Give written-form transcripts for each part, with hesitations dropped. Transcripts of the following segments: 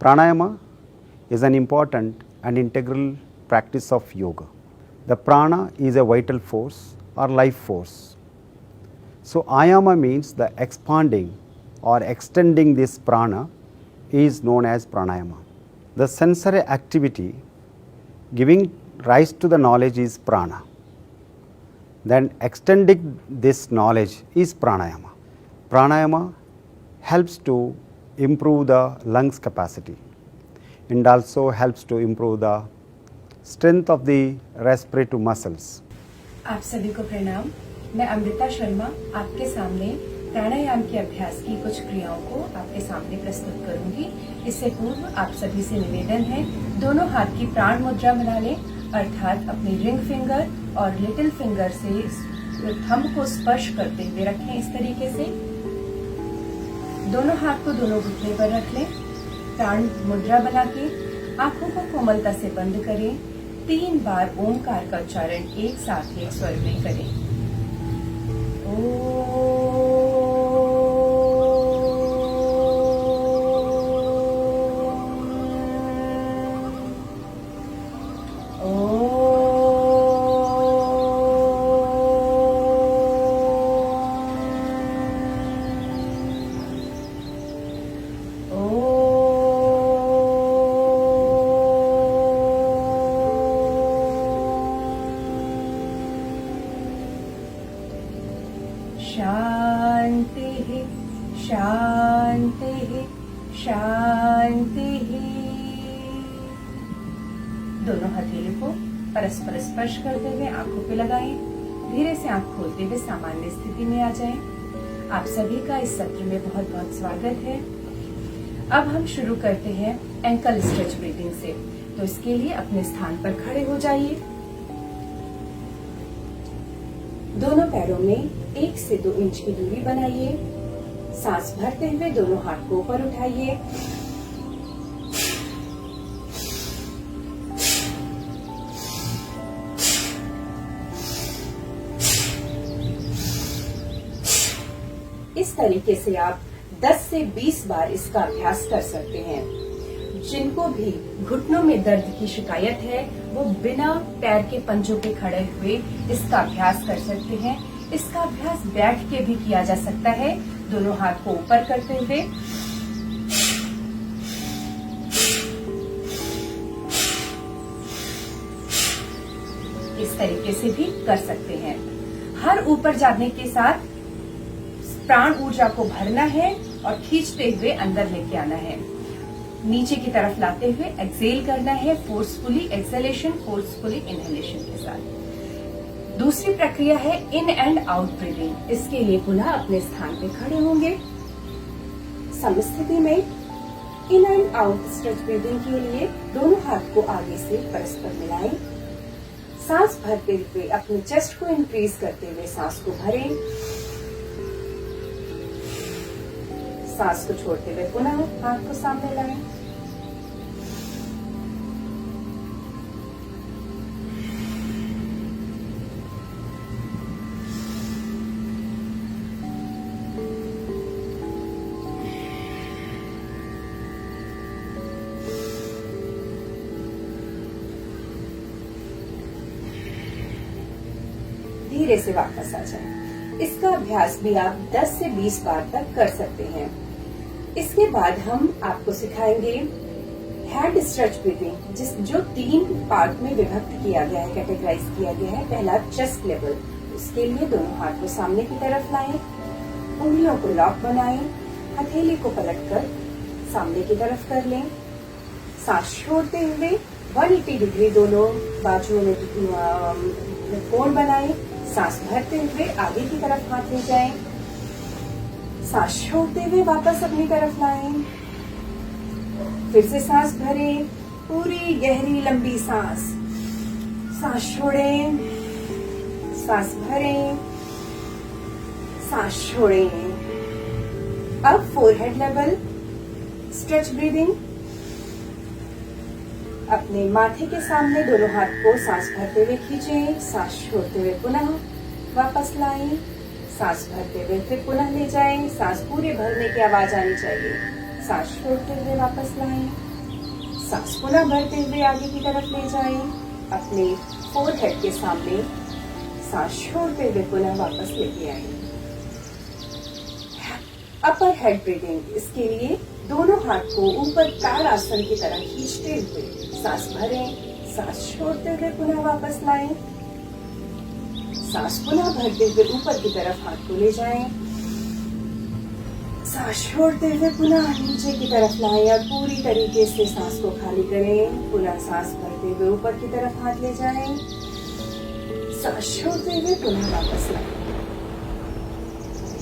Pranayama is an important and integral practice of yoga. The prana is a vital force or life force. So ayama means the expanding or extending this prana is known as pranayama. The sensory activity giving rise to the knowledge is prana. Then extending this knowledge is pranayama. Pranayama helps to improve the lungs capacity and also helps to improve the strength of the respiratory muscles. आप सभी को प्रणाम। मैं अमृता शर्मा आपके सामने प्राणायाम के अभ्यास की कुछ क्रियाओं को आपके सामने प्रस्तुत करूंगी। इससे पूर्व आप सभी से निवेदन है, दोनों हाथ की प्राण मुद्रा बना लें, अर्थात अपनी रिंग फिंगर और लिटिल फिंगर से थंब को स्पर्श करते हुए रखें। इस तरीके से दोनों हाथ को दोनों घुटने पर रख लें। प्राण मुद्रा बना के आंखों को कोमलता से बंद करें। 3 बार ओमकार का उच्चारण एक साथ एक स्वर में करें। शांति शांति शांति। दोनों हथेली को परस्पर स्पर्श करते हुए आंखों पे लगाएं। धीरे से आंख खोलते हुए सामान्य स्थिति में आ जाएं। आप सभी का इस सत्र में बहुत बहुत स्वागत है। अब हम शुरू करते हैं एंकल स्ट्रेच ब्रीथिंग से। तो इसके लिए अपने स्थान पर खड़े हो जाइए। दोनों पैरों में 1 से 2 इंच की दूरी बनाइए। सांस भरते हुए दोनों हाथ को ऊपर उठाइए। इस तरीके से आप 10 से 20 बार इसका अभ्यास कर सकते हैं। जिनको भी घुटनों में दर्द की शिकायत है वो बिना पैर के पंजों पे खड़े हुए इसका अभ्यास कर सकते हैं। इसका अभ्यास बैठ के भी किया जा सकता है, दोनों हाथ को ऊपर करते हुए। इस तरीके से भी कर सकते हैं। हर ऊपर जाने के साथ प्राण ऊर्जा को भरना है और खींचते हुए अंदर लेके आना है। नीचे की तरफ लाते हुए एक्सेल करना है, फोर्सफुली एक्सेलेशन, फोर्सफुली इनहेलेशन के साथ। दूसरी प्रक्रिया है इन एंड आउट ब्रीदिंग। इसके लिए पुनः अपने स्थान पे खड़े होंगे। समस्थिति में in and out stretch breathing के लिए दोनों हाथ को आगे से परस्पर मिलाएं। सांस भरते हुए अपने चेस्ट को इंक्रीज करते हुए सांस को भरें। सांस को छोड़ते हुए पुनः हाथ को सामने लाएं। धीरे से वापस आ जाएं। इसका अभ्यास भी आप 10 से 20 बार तक कर सकते हैं। इसके बाद हम आपको सिखाएंगे हेड स्ट्रेच ब्रीथिंग, जो 3 पार्ट में विभक्त किया गया है, कैटेगराइज किया गया है। पहला चेस्ट लेवल। उसके लिए दोनों हाथ को सामने की तरफ लाएं, उंगलियों को लॉक बनाएं, हथेली को पलटकर सामने की तरफ कर लें। सांस छोड़ते हुए 180 डिग्री दोनों बाजुओं में कोण बनाएं। सांस भरते हुए आगे की तरफ हाथ ले जाएं। सांस छोड़ते हुए वापस अपनी तरफ लाएं। फिर से सांस भरें, पूरी गहरी लंबी सांस। सांस छोड़ें, सांस भरें, सांस छोड़ें। अब फोरहेड लेवल स्ट्रेच ब्रीदिंग। अपने माथे के सामने दोनों हाथ को सांस भरते हुए खींचें। सांस छोड़ते हुए पुनः वापस लाएं। सांस भरते हुए फिर पुनः ले जाएं। सांस पूरे भरने की आवाज आनी चाहिए। सांस छोड़ते हुए वापस लाएं। सांस पुनः भरते हुए आगे की तरफ ले जाएं। अपने फोरहेड के सामने सांस छोड़ते हुए पुनः वापस लेके आएं। अपर हेड ब्रीदिंग, इसके लिए दोनों हाथ को ऊपर ताड़ासन की तरह खींचते हुए सांस भरें, सांस छोड़ते हुए पुनः वापस लाएं। सांस पुनः भरते हुए ऊपर की तरफ हाथ को ले जाएं, सांस छोड़ते हुए पुनः नीचे की तरफ लाएं और पूरी तरीके से सांस को खाली करें। पुनः सांस भरते हुए ऊपर की तरफ हाथ ले जाएं, सांस छोड़ते हुए पुनः वापस लाएं।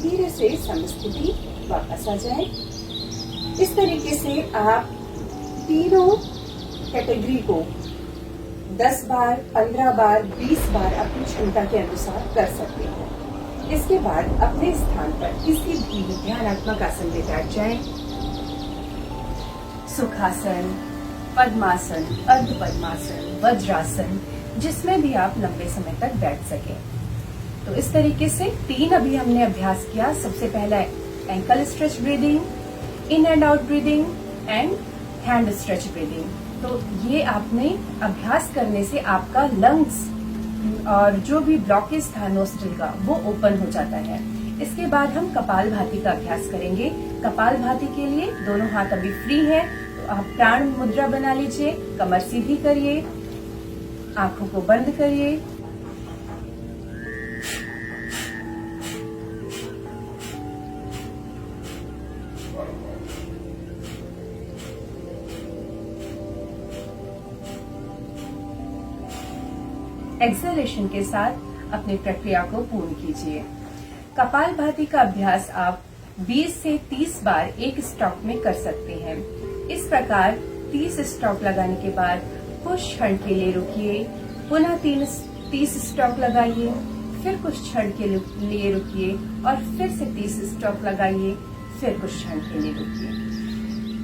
धीरे से समस्थिति वापस आ जाए। इस तरीके से आप तीनों कैटेगरी को 10 बार, 15 बार, 20 बार अपनी क्षमता के अनुसार कर सकते हैं। इसके बाद अपने स्थान पर किसी भी ध्यानात्मक आसन में बैठ जाएं। सुखासन, पद्मासन, अर्ध पद्मासन, वज्रासन, जिसमें भी आप लंबे समय तक बैठ सकें। तो इस तरीके से 3 अभी हमने अभ्यास किया। सबसे पहला ankle stretch breathing, in and out breathing and hand stretch breathing. तो ये आपने अभ्यास करने से आपका लंग्स और जो भी ब्लॉकेज था नोस्ट्रिल का वो ओपन हो जाता है। इसके बाद हम कपालभाति का अभ्यास करेंगे। कपालभाति के लिए दोनों हाथ अभी फ्री हैं, तो आप प्राण मुद्रा बना लीजिए। कमर सीधी करिए, आंखों को बंद करिए। एक्सेलेशन के साथ अपनी प्रक्रिया को पूर्ण कीजिए। कपालभाति का अभ्यास आप 20 से 30 बार एक स्ट्रोक में कर सकते हैं। इस प्रकार 30 स्ट्रोक लगाने के बाद कुछ क्षण के लिए रुकिए, पुनः 30 स्ट्रोक लगाइए, फिर कुछ क्षण के लिए रुकिए और फिर से 30 स्ट्रोक लगाइए, फिर कुछ क्षण के लिए रुकिए।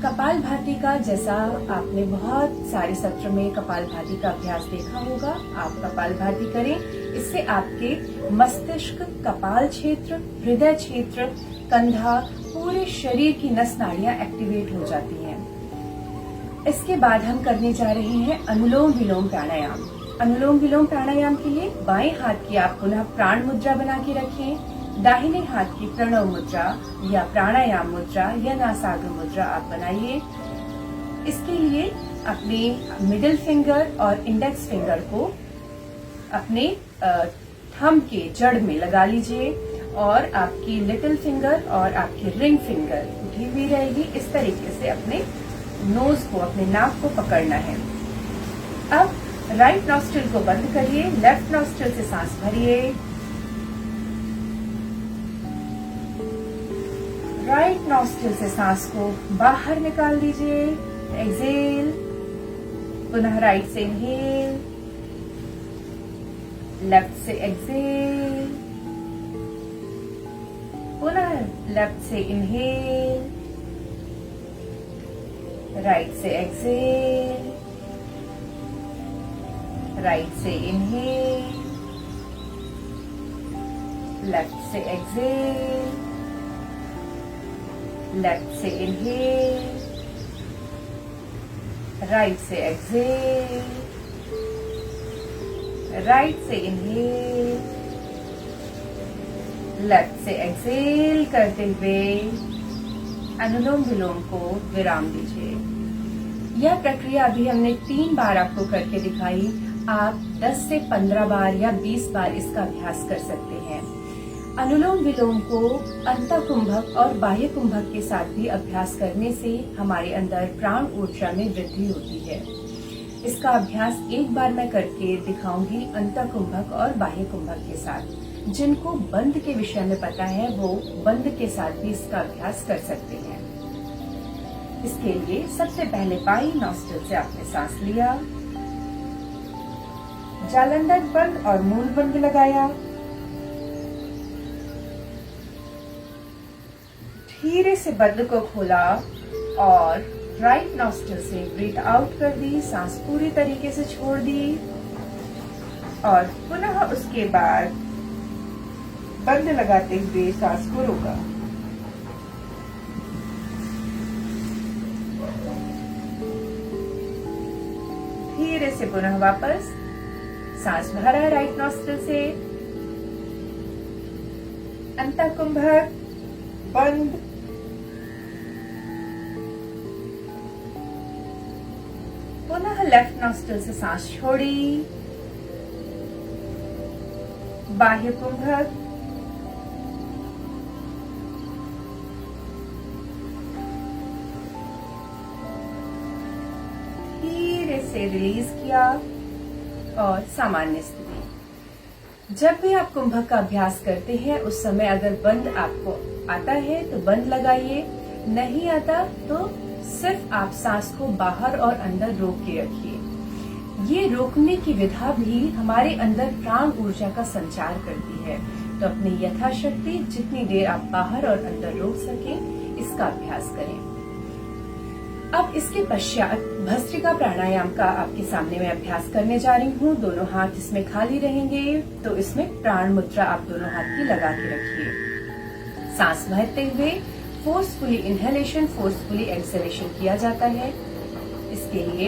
कपालभाति का जैसा आपने बहुत सारे सत्र में कपालभाति का अभ्यास देखा होगा, आप कपालभाति करें। इससे आपके मस्तिष्क, कपाल क्षेत्र, हृदय क्षेत्र, कंधा, पूरे शरीर की नस नाड़ियां एक्टिवेट हो जाती हैं। इसके बाद हम करने जा रहे हैं अनुलोम विलोम प्राणायाम। अनुलोम विलोम प्राणायाम के लिए बाएं हाथ की आप पुनः प्राण मुद्रा बना के रखें। दाहिने हाथ की प्रणव मुद्रा या प्राणायाम मुद्रा या नासाग्र मुद्रा आप बनाइए। इसके लिए अपने मिडिल फिंगर और इंडेक्स फिंगर को अपने थंब के जड़ में लगा लीजिए और आपकी लिटिल फिंगर और आपकी रिंग फिंगर उठी हुई रहेगी। इस तरीके से अपने नोज को, अपने नाक को पकड़ना है। अब राइट नॉस्ट्रिल को बंद करिए, लेफ्ट नॉस्ट्रिल से सांस भरिए। राइट नॉस्ट्रिल से सांस को बाहर निकाल दीजिए, एक्सेल। पुनः राइट से इनहेल, लेफ्ट से एक्सेल, पुनः लेफ्ट से इनहेल, राइट से एक्सेल, राइट से इनहेल, लेफ्ट से एक्सेल, लेफ्ट से इनहेल, राइट से एक्सेल, राइट से इनहेल, लेफ्ट से एक्सेल करते हुए अनुलोम विलोम को विराम दीजिए। यह प्रक्रिया अभी हमने 3 बार आपको करके दिखाई। आप 10 से 15 बार या 20 बार इसका अभ्यास कर सकते हैं। अनुलोम विलोम को अंतःकुंभक और बाह्य कुंभक के साथ भी अभ्यास करने से हमारे अंदर प्राण ऊर्जा में वृद्धि होती है। इसका अभ्यास एक बार मैं करके दिखाऊंगी अंतःकुंभक और बाह्य कुंभक के साथ। जिनको बंद के विषय में पता है वो बंद के साथ भी इसका अभ्यास कर सकते हैं। इसके लिए सबसे पहले बाई नॉस्ट्रिल से आपने सांस लिया, जालंधर बंद और मूल बंद लगाया। धीरे से बंद को खोला और राइट नॉस्ट्रिल से ब्रीथ आउट कर दी, सांस पूरी तरीके से छोड़ दी और पुनः उसके बाद बंद लगाते हुए सांस को रोका। धीरे से पुनः वापस सांस भरा राइट नॉस्ट्रिल से, अंतःकुंभक बंद, पुनः लेफ्ट नॉस्ट्रिल से सांस छोड़ी, बाह्य कुंभक, धीरे से रिलीज किया और सामान्य स्थिति। जब भी आप कुंभक का अभ्यास करते हैं उस समय अगर बंद आपको आता है तो बंद लगाइए, नहीं आता तो सिर्फ आप सांस को बाहर और अंदर रोक के रखिए। ये रोकने की विधा भी हमारे अंदर प्राण ऊर्जा का संचार करती है, तो अपनी यथाशक्ति जितनी देर आप बाहर और अंदर रोक सकें इसका अभ्यास करें। अब इसके पश्चात भस्त्रिका प्राणायाम का आपके सामने मैं अभ्यास करने जा रही हूँ। दोनों हाथ इसमें खाली रहेंगे, तो इसमें प्राण मुद्रा आप दोनों हाथ की लगा के रखिए। सांस भरते हुए फोर्सफुली इनहेलेशन, फोर्सफुली एक्सहेलेशन किया जाता है। इसके लिए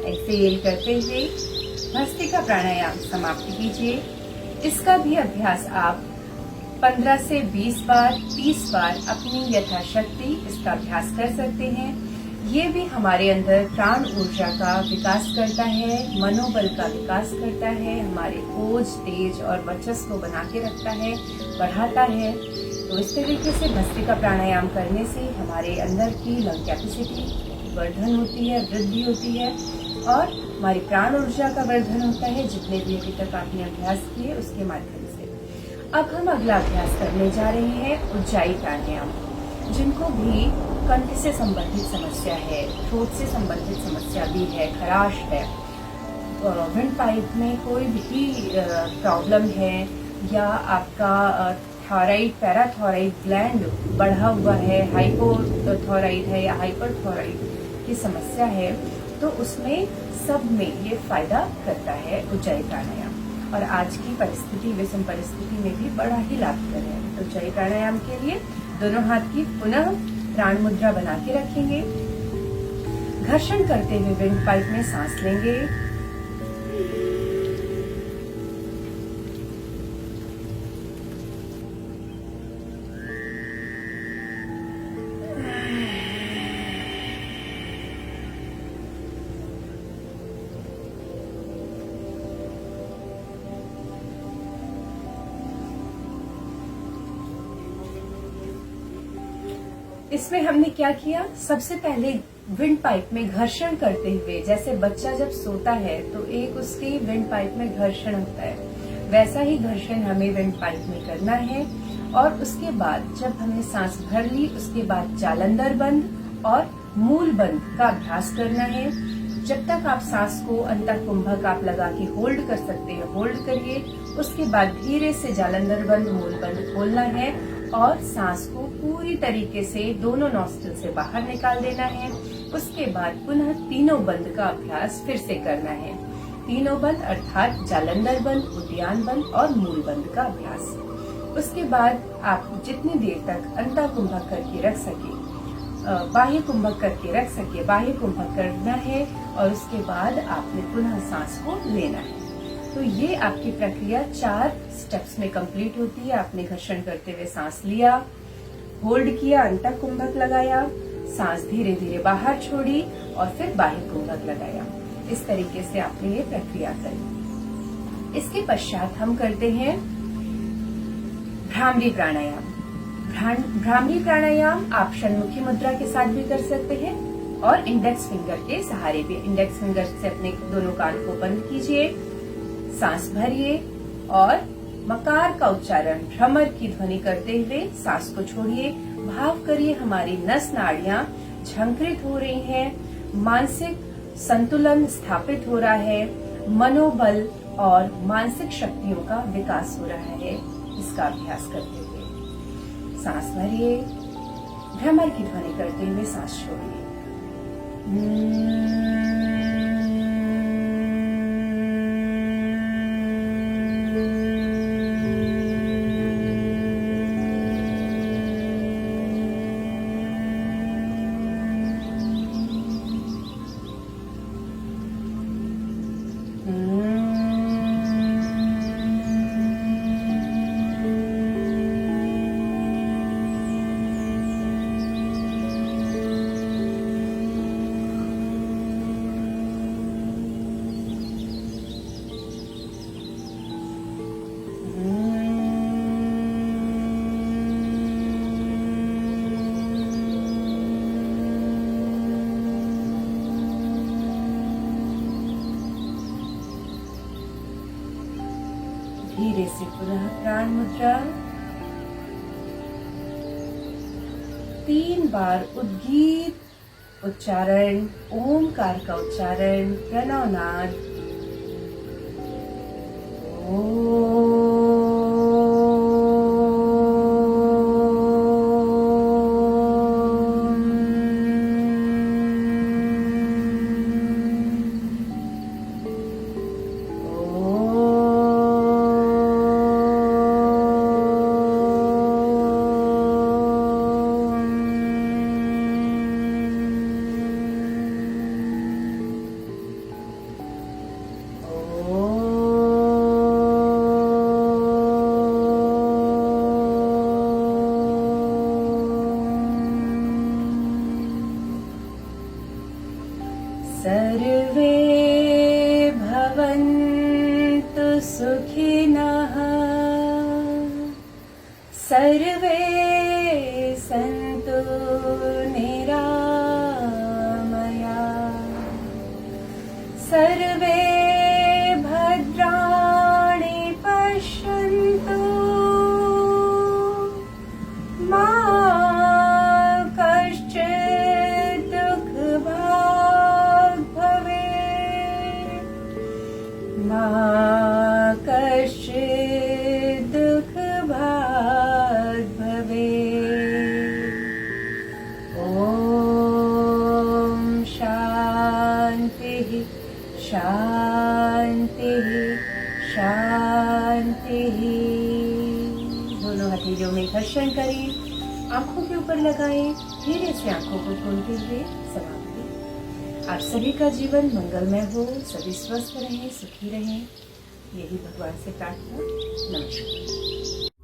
एक्सहेल करते हुए भस्त्रिका प्राणायाम समाप्त कीजिए। इसका भी अभ्यास आप 15 से 20 बार, 30 बार अपनी यथाशक्ति इसका अभ्यास कर सकते हैं। ये भी हमारे अंदर प्राण ऊर्जा का विकास करता है, मनोबल का विकास करता है, हमारे ओज, तेज और वर्चस्व को बना के रखता है, बढ़ाता है। तो इस तरीके से भस्त्रिका प्राणायाम करने से हमारे अंदर की लंग कैपेसिटी वर्धन होती है, वृद्धि होती है और हमारी प्राण ऊर्जा का वर्धन होता है, जितने भी अभी तक आपने अभ्यास किए उसके माध्यम से। अब हम अगला अभ्यास करने जा रहे हैं उज्जाई प्राणायाम। जिनको भी कंठ से संबंधित समस्या है, थ्रोट से संबंधित समस्या भी है, खराश है, विंड पाइप में कोई भी प्रॉब्लम है, या आपका थायराइड, पैराथायराइड ग्लैंड बढ़ा हुआ है, हाइपोथायराइड है या हाइपरथायराइड की समस्या है, तो उसमें सब में ये फायदा करता है उज्जाई प्राणायाम। और आज की परिस्थिति, विषम परिस्थिति में भी बड़ा ही लाभकारी है। तो उज्जाई प्राणायाम के लिए दोनों हाथ की पुनः प्राण मुद्रा बना के रखेंगे। घर्षण करते हुए विंड पाइप में सांस लेंगे। इसमें हमने क्या किया, सबसे पहले विंड पाइप में घर्षण करते हुए, जैसे बच्चा जब सोता है तो एक उसके विंड पाइप में घर्षण होता है, वैसा ही घर्षण हमें विंड पाइप में करना है। और उसके बाद जब हमने सांस भर ली उसके बाद जालंधर बंद और मूल बंद का अभ्यास करना है। जब तक आप सांस को अंतःकुंभक आप लगा के होल्ड कर सकते हैं, होल्ड करिए। उसके बाद धीरे से जालंधर बंद, मूल बंद खोलना है और सांस को पूरी तरीके से दोनों नॉस्ट्रिल से बाहर निकाल देना है। उसके बाद पुनः तीनों बंद का अभ्यास फिर से करना है। तीनों बंद अर्थात जालंधर बंद, उद्यान बंद और मूल बंद का अभ्यास। उसके बाद आप जितनी देर तक अंतःकुंभक करके रख सके, बाह्य कुंभक करके रख सके, बाह्य कुंभक करना है और उसके बाद आपने पुनः सांस को लेना है। तो ये आपकी प्रक्रिया 4 स्टेप्स में कंप्लीट होती है। आपने घर्षण करते हुए सांस लिया, होल्ड किया, अंतःकुंभक लगाया, सांस धीरे धीरे बाहर छोड़ी और फिर बाह्य कुंभक लगाया। इस तरीके से आपने ये प्रक्रिया करी। इसके पश्चात हम करते हैं भ्रामरी प्राणायाम। भ्रामरी प्राणायाम आप षण्मुखी मुद्रा के साथ भी कर सकते हैं और इंडेक्स फिंगर के सहारे भी। इंडेक्स फिंगर से अपने दोनों कान को बंद कीजिए, सांस भरिए और मकार का उच्चारण, भ्रमर की ध्वनि करते हुए सांस को छोड़िए। भाव करिए हमारी नस नाड़ियां झंकृत हो रही हैं, मानसिक संतुलन स्थापित हो रहा है, मनोबल और मानसिक शक्तियों का विकास हो रहा है। इसका अभ्यास करते हुए सांस भरिए, भ्रमर की ध्वनि करते हुए सांस छोड़िए। धीरे से पुनः प्राण मुद्रा। 3 बार उद्गीत उच्चारण, ओमकार का उच्चारण, प्रणवनाद। सर्वे भवन्तु सुखिनः, सर्वे सन्तु निरामया, सर्वे भद्राणि पश्यन्तु, मा कश्चित् दुःखभाग् भवेत्, मा कश्चित् दुःखभाग् भवेत्। ॐ शान्तिः शान्तिः शान्तिः। दोनों हथेलियों में घर्षण करें, आंखों के ऊपर लगाएं, धीरे से आंखों को खोलते हुए समाप्ति। आप सभी का जीवन मंगलमय हो, सभी स्वस्थ रहें, सुखी रहें, यही भगवान से प्रार्थना। नमस्कार।